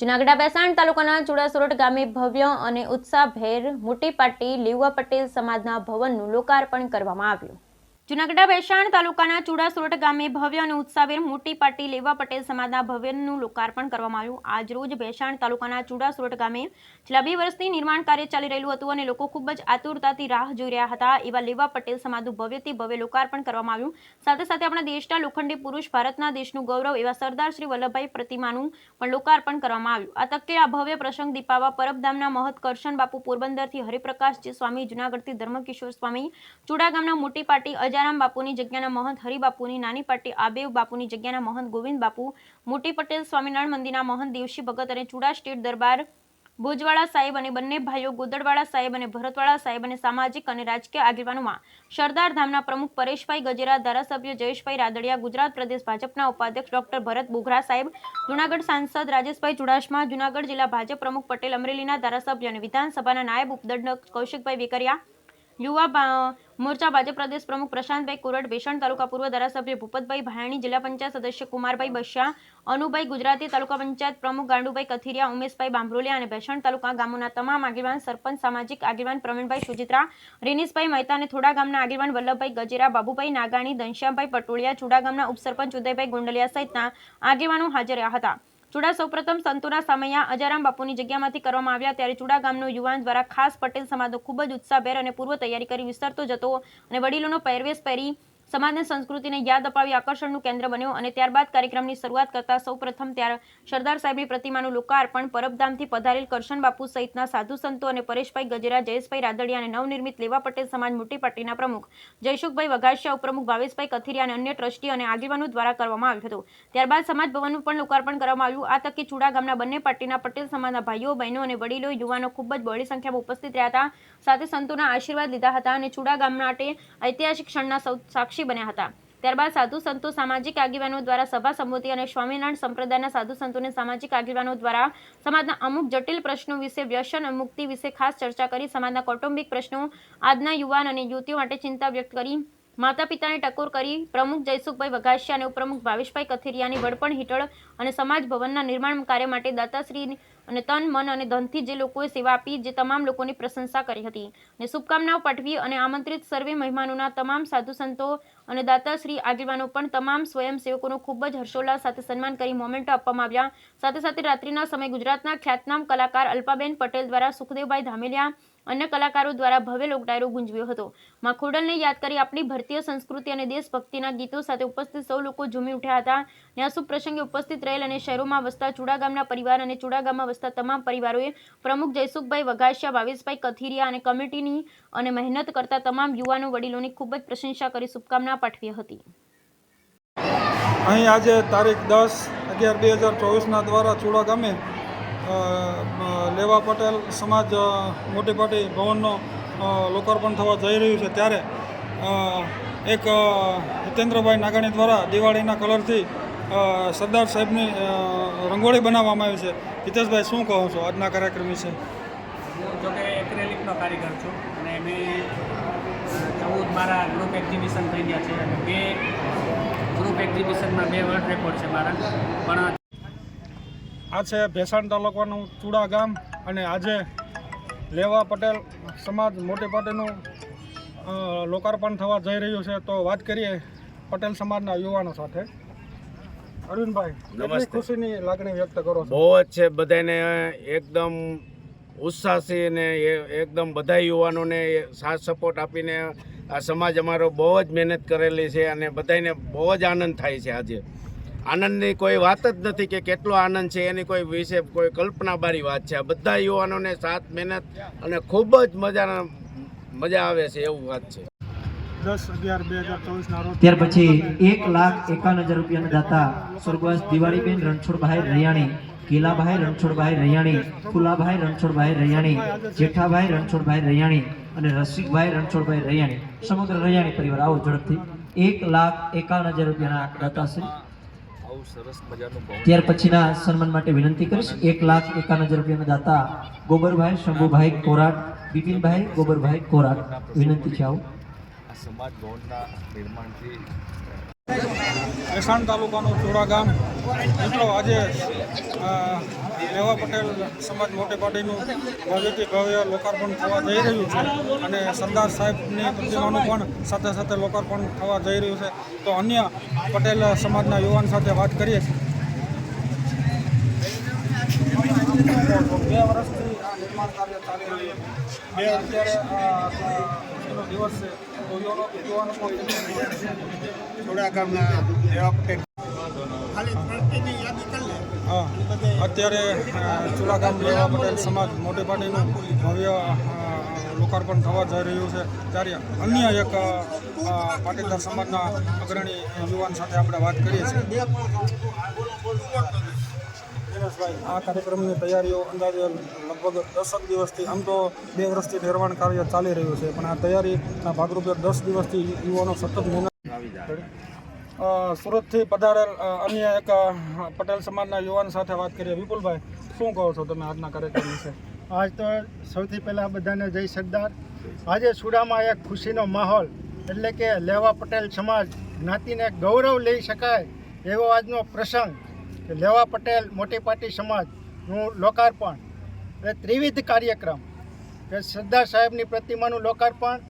જૂનાગઢ બેસાણ તાલુકાના ચુડાસરોટ ગામે ભવ્ય અને ઉત્સાહભેર મોટી પાર્ટી લેવા પટેલ સમાજના ભવનનું લોકાર્પણ કરવામાં આવ્યું। જૂનાગઢ બેસાણ તાલુકાના ચુડાસરોટ ગામે ભવ્ય અને ઉત્સાહભેર મોટી પાર્ટી લેવા પટેલ સમાજના ભવનનું લોકાર્પણ કરવામાં આવ્યું। આજ રોજ બેસાણ તાલુકાના ચુડાસરોટ ગામે છેલ્લા 2 વર્ષથી નિર્માણ કાર્ય ચાલી રહેલું હતું અને લોકો ખૂબ જ આતુરતાથી રાહ જોઈ રહ્યા હતા। એવા લેવા પટેલ સમાજનું ભવ્યથી ભવ્ય લોકાર્પણ કરવામાં આવ્યું। સાથે સાથે આપણા દેશના લોખંડી પુરુષ, ભારતના દેશનું ગૌરવ એવા સરદાર શ્રી વલ્લભભાઈ પ્રતિમાનું પણ લોકાર્પણ કરવામાં આવ્યું। આ તકે આ ભવ્ય પ્રસંગ દીપાવા પરબધામના મહંત કરશન બાપુ પોરબંદરથી, હરિપ્રકાશજી સ્વામી જૂનાગઢથી, ધર્મકિશોર સ્વામી ચુડા ગામના મોટી પાર્ટી અજારામ બાપુની જગ્યાના મહંત હરિબાપુની, નાની પાર્ટી આબેવ બાપુની જગ્યાના મહંત ગોવિંદ બાપુ, મોટી પટેલ સ્વામિનારાયણ મંદિરના મહંત દેવશી ભગત અને ચુડા સ્ટેટ દરબાર ભોજવાળા સાહેબ અને બંને ભાઈઓ ગોદડવાળા સાહેબ અને ભરતવાળા સાહેબ અને સામાજિક અને રાજકીય આગેવાનોમાં સરદાર ધામના પ્રમુખ પરેશભાઈ ગજેરા, ધારાસભ્ય જયેશભાઈ રાદડિયા, ગુજરાત પ્રદેશ ભાજપના ઉપાધ્યક્ષ ડોક્ટર ભરત બોઘરા સાહેબ, જૂનાગઢ સાંસદ રાજેશભાઈ ચુડાસમા, જૂનાગઢ જિલ્લા ભાજપ પ્રમુખ પટેલ અમરેલીના ધારાસભ્ય અને વિધાનસભાના નાયબ ઉપદંડક કૌશિકભાઈ વેકરિયા, યુવા મોરચા ભાજપ પ્રદેશ પ્રમુખ પ્રશાંતભાઈ કોરટ, બેસાણ તાલુકા પૂર્વ ધારાસભ્ય ભૂપતભાઈ ભાયાણી, જિલ્લા પંચાયત સદસ્ય કુમારભાઈ બસ્યા, અનુભાઈ ગુજરાતી, તાલુકા પંચાયત પ્રમુખ ગાંડુભાઈ કથિરિયા, ઉમેશભાઈ બાંભરોલિયા અને બેસાણ તાલુકા ગામોના તમામ આગેવાન, સરપંચ, સામાજિક આગેવાન પ્રવીણભાઈ સુજિત્રા, રેનીશભાઈ મહેતા અને થોડા ગામના આગેવાન વલ્લભભાઈ ગજેરા, બાબુભાઈ નાગાણી, ઘનશ્યામભાઈ પટોળિયા, ચુડા ગામના ઉપસરપંચ ઉદયભાઈ ગોંડલિયા સહિતના આગેવાનો હાજર રહ્યા હતા। ચુડા સૌપ્રથમ સંતોના સમયા અજારામ બાપુની જગ્યામાંથી કરવામાં આવ્યા ત્યારે ચુડા ગામનો યુવાન દ્વારા ખાસ પટેલ સમાજનો ખૂબ જ ઉત્સાહભેર અને પૂર્વ તૈયારી કરી વિસ્તરતો જતો અને વડીલોનો પહેરવેશ પહેરી સમાજની સંસ્કૃતિને યાદ અપાવી આકર્ષણનું કેન્દ્ર બન્યો અને ત્યારબાદ કાર્યક્રમની શરૂઆત કરતા સૌપ્રથમ ત્યારે સરદાર સાહેબની પ્રતિમાનું લોકાર્પણ પરબધામથી પધારેલ કરશન બાપુ સહિતના સાધુ સંતો અને પરેશભાઈ ગજેરા, જયેશભાઈ રાદડિયા અને નવનિર્મિત લેવા પટેલ સમાજ મોટી પાર્ટીના પ્રમુખ જયસુખભાઈ વઘાસિયા, ઉપપ્રમુખ ભાવેશભાઈ કથિરિયા અને અન્ય ટ્રસ્ટી અને આગેવાનો દ્વારા કરવામાં આવ્યું હતું। ત્યારબાદ સમાજ ભવનનું પણ લોકાર્પણ કરવામાં આવ્યું। આ તકે ચુડા ગામના બંને પાર્ટીના પટેલ સમાજના ભાઈઓ, બહેનો અને વડીલો, યુવાનો ખૂબ જ બહોળી સંખ્યામાં ઉપસ્થિત રહ્યા હતા, સાથે સંતોના આશીર્વાદ લીધા હતા અને ચુડા ગામ માટે ઐતિહાસિક ક્ષણના સાક્ષી બન્યા હતા। ત્યારબાદ સાધુ સંતો, સામાજિક આગેવાનો દ્વારા સભા સંબોધી અને સ્વામિનારાયણ સંપ્રદાયના સાધુ સંતોને સામાજિક આગેવાનો દ્વારા સમાજના અમુક જટિલ પ્રશ્નો વિશે, વ્યસન મુક્તિ વિશે ખાસ ચર્ચા કરી સમાજના કૌટુંબિક પ્રશ્નો, આજના યુવાન અને યુવતીઓ માટે ચિંતા વ્યક્ત કરી, માતા પિતાને ટકોર કરી પ્રમુખ જયસુખભાઈ વઘાસિયા અને ઉપપ્રમુખ ભાવેશભાઈ કથિરિયાની વડપણ હેઠળ અને સમાજ ભવનના નિર્માણ કાર્ય માટે દાતાશ્રી અને તન, મન અને ધનથી જે લોકોએ સેવા આપી જે તમામ લોકોની પ્રશંસા કરી હતી અને શુભકામનાઓ પાઠવી અને આમંત્રિત સર્વે મહેમાનોના તમામ સાધુ સંતો અને દાતાશ્રી આગેવાનો પણ તમામ સ્વયંસેવકોનું ખૂબ જ હર્ષોલ્લાસ સાથે સન્માન કરી મોમેન્ટો આપવામાં આવ્યા। સાથે સાથે રાત્રિના સમયે ગુજરાતના ખ્યાતનામ કલાકાર અલ્પાબેન પટેલ દ્વારા સુખદેવભાઈ ધામેલિયા અન્ય કલાકારો દ્વારા ભવ્ય લોકડાયરો ગુંજવ્યો હતો। માં ખોડલને યાદ કરી આપણી ભારતીય સંસ્કૃતિ અને દેશભક્તિના ગીતો સાથે ઉપસ્થિત સૌ લોકો ઝૂમી ઉઠ્યા હતા અને આ શુભ પ્રસંગે ઉપસ્થિત રહેલ અને શહેરોમાં વસતા ચુડા ગામના પરિવાર અને ચુડા ગામમાં વસતા તમામ પરિવારોએ પ્રમુખ જયસુખભાઈ વઘાસિયા, ભાવેશભાઈ કથિરિયા અને કમિટીની અને મહેનત કરતા તમામ યુવાનો, વડીલોની ખૂબ જ પ્રશંસા કરી શુભકામના પાઠવી હતી। અહીં આજે તારીખ 10/11/2024 દ્વારા ચુડા ગામે લેવા પટેલ સમાજ મોટી પાર્ટી ભવનનો લોકાર્પણ થવા જઈ રહ્યું છે ત્યારે એક હિતેન્દ્રભાઈ નાગાણી દ્વારા દિવાળીના કલરથી સરદાર સાહેબની રંગોળી બનાવવામાં આવી છે। હિતેશભાઈ, શું કહો છો આજના કાર્યક્રમ વિશે? હું જો કે એક્રેલિકનો કારીગર છું અને મેં 14 મારા ગ્રુપ એક્ઝિબિશન થઈ ગયા છે અને 2 ગ્રુપ એક્ઝિબિશનમાં 2 વર્લ્ડ રેકોર્ડ છે મારા। પણ આ છે ભેસાણ તાલુકાનું ચુડા ગામ અને આજે લેવા પટેલ સમાજ મોટી પાર્ટીનું લોકાર્પણ થવા જઈ રહ્યું છે। તો વાત કરીએ પટેલ સમાજના યુવાનો સાથે। અરવિંદભાઈ, કેટલી ખુશીની લાગણી વ્યક્ત કરો છો? બહુ જ છે, બધાને એકદમ ઉત્સાહથી ને એકદમ બધા યુવાનોને સાથ સપોર્ટ આપીને આ સમાજ અમારો બહુ જ મહેનત કરેલી છે અને બધાને બહુ જ આનંદ થાય છે। આજે આનંદની કોઈ વાત જ નથી કે કેટલો આનંદ છે એની કોઈ વિશે કોઈ કલ્પનાબારી વાત છે। આ બધા યુવાનોને સાથ, મહેનત અને ખૂબ જ મજા આવે છે એવું વાત છે। 10/11/2024 રોજ ત્યાર પછી 1,51,000 રૂપિયાના દાતા સ્વર્ગવાસ દિવાળીબેન રણછોડભાઈ રૈયાણી, કેલાભાઈ રણછોડભાઈ રૈયાણી, ફુલાભાઈ રણછોડભાઈ રૈયાણી, જેઠાભાઈ રણછોડભાઈ રૈયાણી અને રસિકભાઈ રણછોડભાઈ રૈયાણી, સમગ્ર રૈયાણી પરિવાર આવો ઝડપથી 1,51,000 રૂપિયાના દાતાશ્રી। ત્યાર પછીના સન્માન માટે વિનંતી કરીશ 1,51,000 રૂપિયાના દાતા ગોબરભાઈ શંભુભાઈ કોરાટ, બિપિનભાઈ ગોબરભાઈ કોરાટ, વિનંતી છે આવો। સમાજ ભવનના નિર્માણથી બેસાણ તાલુકાનું ચુડા ગામ મિત્રો આજે લેવા પટેલ સમાજ મોટી પાર્ટીનું ભવ્યથી ભવ્ય લોકાર્પણ થવા જઈ રહ્યું છે અને સરદાર સાહેબની પ્રતિમાનું પણ સાથે સાથે લોકાર્પણ થવા જઈ રહ્યું છે. તો અન્ય પટેલ સમાજના યુવાન સાથે વાત કરીએ છીએ. 2 વર્ષથી આ નિર્માણ કાર્ય ચાલી રહ્યું છે. અત્યારે ખુશીનો દિવસ છે. તો યુવાનો અત્યારે ચુડા ગામ લેવા પટેલ સમાજ મોટી પાર્ટીનું ભવ્ય લોકાર્પણ થવા જઈ રહ્યું છે. ત્યારે અન્ય એક પાટીદાર સમાજના અગ્રણી યુવાન સાથે આપણે વાત કરીએ છીએ. આ કાર્યક્રમની તૈયારીઓ અંદાજે લગભગ 10 દિવસથી, આમ તો 2 વર્ષથી નિર્માણ કાર્ય ચાલી રહ્યું છે, પણ આ તૈયારીના ભાગરૂપે 10 દિવસથી યુવાનો સતત મહેનત. સુરતથી પધારેલ અન્ય એક પટેલ સમાજના યુવાન સાથે વાત કરીએ. વિપુલભાઈ, શું કહો છો તમે આજના કાર્યક્રમ વિશે? આજ તો સૌથી પહેલાં બધાને જય સરદાર. આજે સુડામાં એક ખુશીનો માહોલ, એટલે કે લેવા પટેલ સમાજ જ્ઞાતિને ગૌરવ લઈ શકાય એવો આજનો પ્રસંગ કે લેવા પટેલ મોટી પાર્ટી સમાજનું લોકાર્પણ એ ત્રિવિધ કાર્યક્રમ કે સરદાર સાહેબની પ્રતિમાનું લોકાર્પણ,